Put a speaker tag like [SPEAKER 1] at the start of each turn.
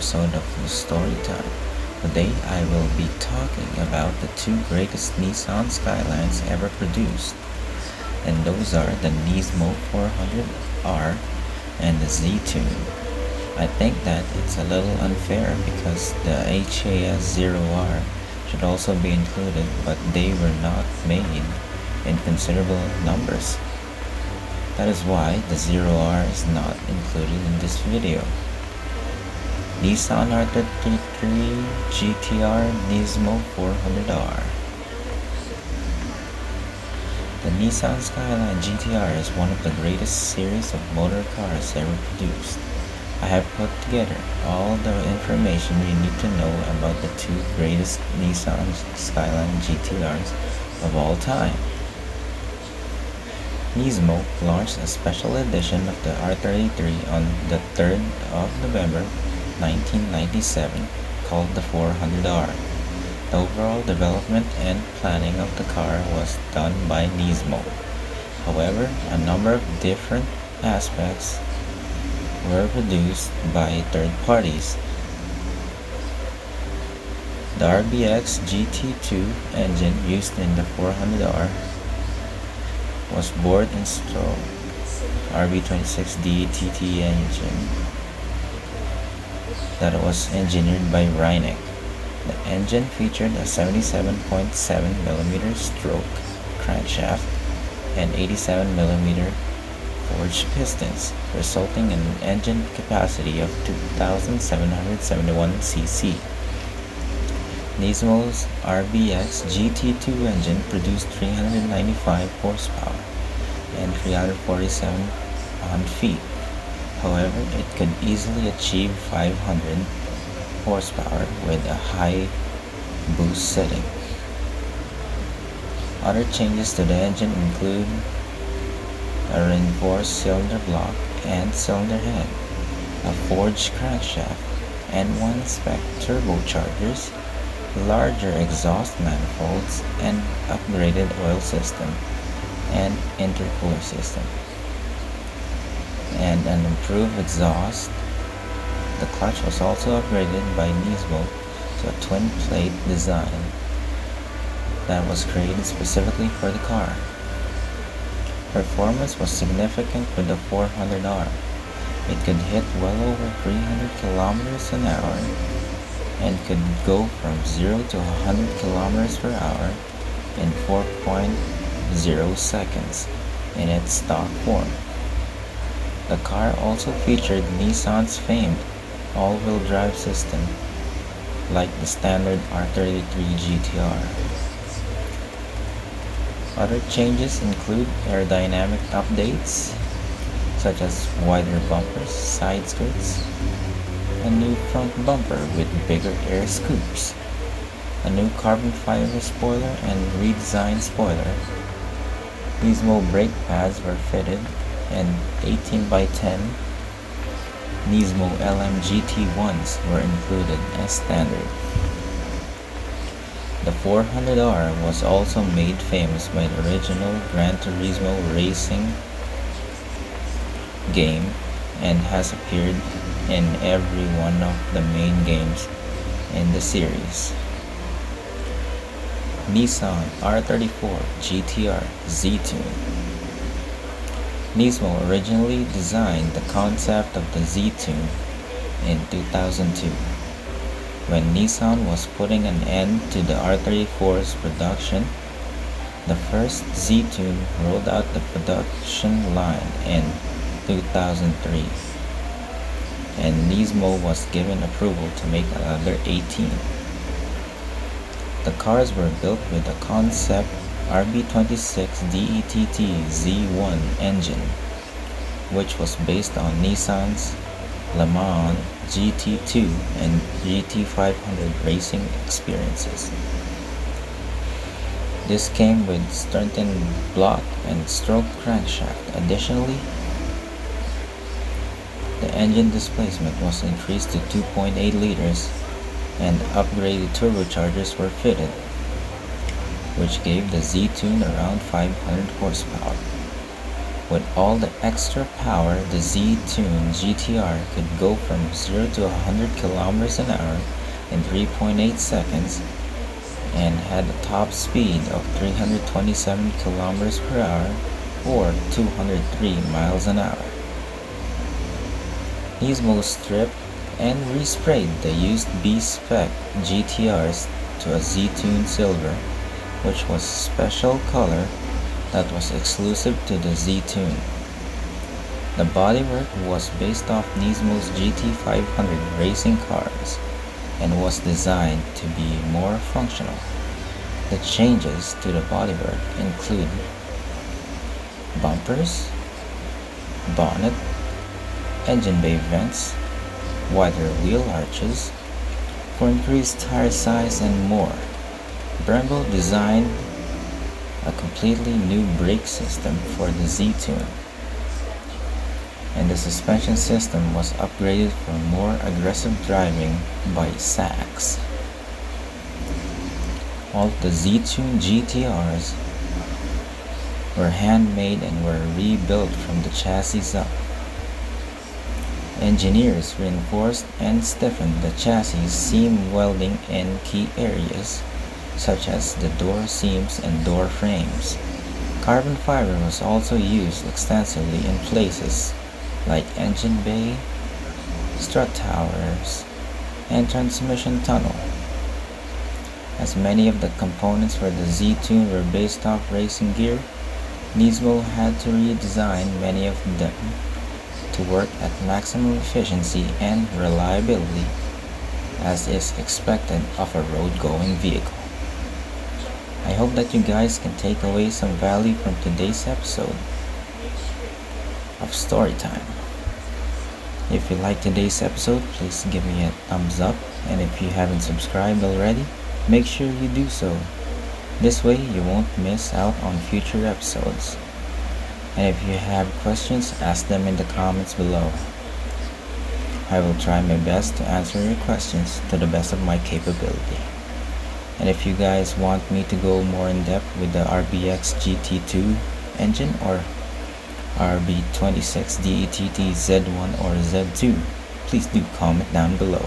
[SPEAKER 1] episode of the Story Time. Today I will be talking about the two greatest Nissan Skylines ever produced, and those are the Nismo 400R and the Z-Tune. I think that it's a little unfair because the HAS-0R should also be included, but they were not made in considerable numbers. That is why the 0R is not included in this video. Nissan R33 GTR Nismo 400R. The Nissan Skyline GTR is one of the greatest series of motor cars ever produced. I have put together all the information you need to know about the two greatest Nissan Skyline GTRs of all time. Nismo launched a special edition of the R33 on the 3rd of November 1997 called the 400R. The overall development and planning of the car was done by Nismo. However, a number of different aspects were produced by third parties. The RBX GT2 engine used in the 400R was board installed RB26D TT engine that was engineered by Reineck. The engine featured a 77.7mm stroke crankshaft and 87mm forged pistons, resulting in an engine capacity of 2,771 cc. Nismo's RBX GT2 engine produced 395 horsepower and 347 pound-feet. However, it could easily achieve 500 horsepower with a high boost setting. Other changes to the engine include a reinforced cylinder block and cylinder head, a forged crankshaft and 1-spec turbochargers, larger exhaust manifolds, and upgraded oil system and intercooler system, and an improved exhaust. The clutch was also upgraded by Nismo to a twin-plate design that was created specifically for the car. Performance was significant with the 400R. It could hit well over 300 kilometers an hour and could go from 0 to 100 kilometers per hour in 4.0 seconds in its stock form. The car also featured Nissan's famed all-wheel drive system, like the standard R33 GTR. Other changes include aerodynamic updates, such as wider bumpers, side skirts, a new front bumper with bigger air scoops, a new carbon fiber spoiler and redesigned spoiler. Nismo brake pads were fitted, and 18x10 Nismo LMGT1s were included as standard. The 400R was also made famous by the original Gran Turismo racing game and has appeared in every one of the main games in the series. Nissan R34 GTR Z-Tune. Nismo originally designed the concept of the Z-Tune in 2002. When Nissan was putting an end to the R34's production, the first Z-Tune rolled out the production line in 2003, and Nismo was given approval to make another 18. The cars were built with the concept RB26 DETT Z1 engine, which was based on Nissan's Le Mans GT2 and GT500 racing experiences. This came with strengthened block and stroke crankshaft. Additionally, the engine displacement was increased to 2.8 liters and upgraded turbochargers were fitted, which gave the Z-Tune around 500 horsepower. With all the extra power, the Z-Tune GTR could go from 0 to 100 kilometers an hour in 3.8 seconds and had a top speed of 327 kilometers per hour or 203 miles an hour. Nismo stripped and resprayed the used B-spec GTRs to a Z-Tune Silver, which was a special color that was exclusive to the Z-Tune. The bodywork was based off Nismo's GT500 racing cars and was designed to be more functional. The changes to the bodywork include bumpers, bonnet, engine bay vents, wider wheel arches, for increased tire size and more. Brembo designed a completely new brake system for the Z-Tune, and the suspension system was upgraded for more aggressive driving by Sachs. All the Z-Tune GTRs were handmade and were rebuilt from the chassis up. Engineers reinforced and stiffened the chassis seam welding in key areas, such as the door seams and door frames. Carbon fiber was also used extensively in places like engine bay, strut towers, and transmission tunnel. As many of the components for the Z-Tune were based off racing gear, Nismo had to redesign many of them to work at maximum efficiency and reliability, as is expected of a road-going vehicle. I hope that you guys can take away some value from today's episode of Storytime. If you like today's episode, please give me a thumbs up, and if you haven't subscribed already, make sure you do so. This way you won't miss out on future episodes. And if you have questions, ask them in the comments below. I will try my best to answer your questions to the best of my capability. And if you guys want me to go more in depth with the RBX GT2 engine or RB26 DETT Z1 or Z2, please do comment down below.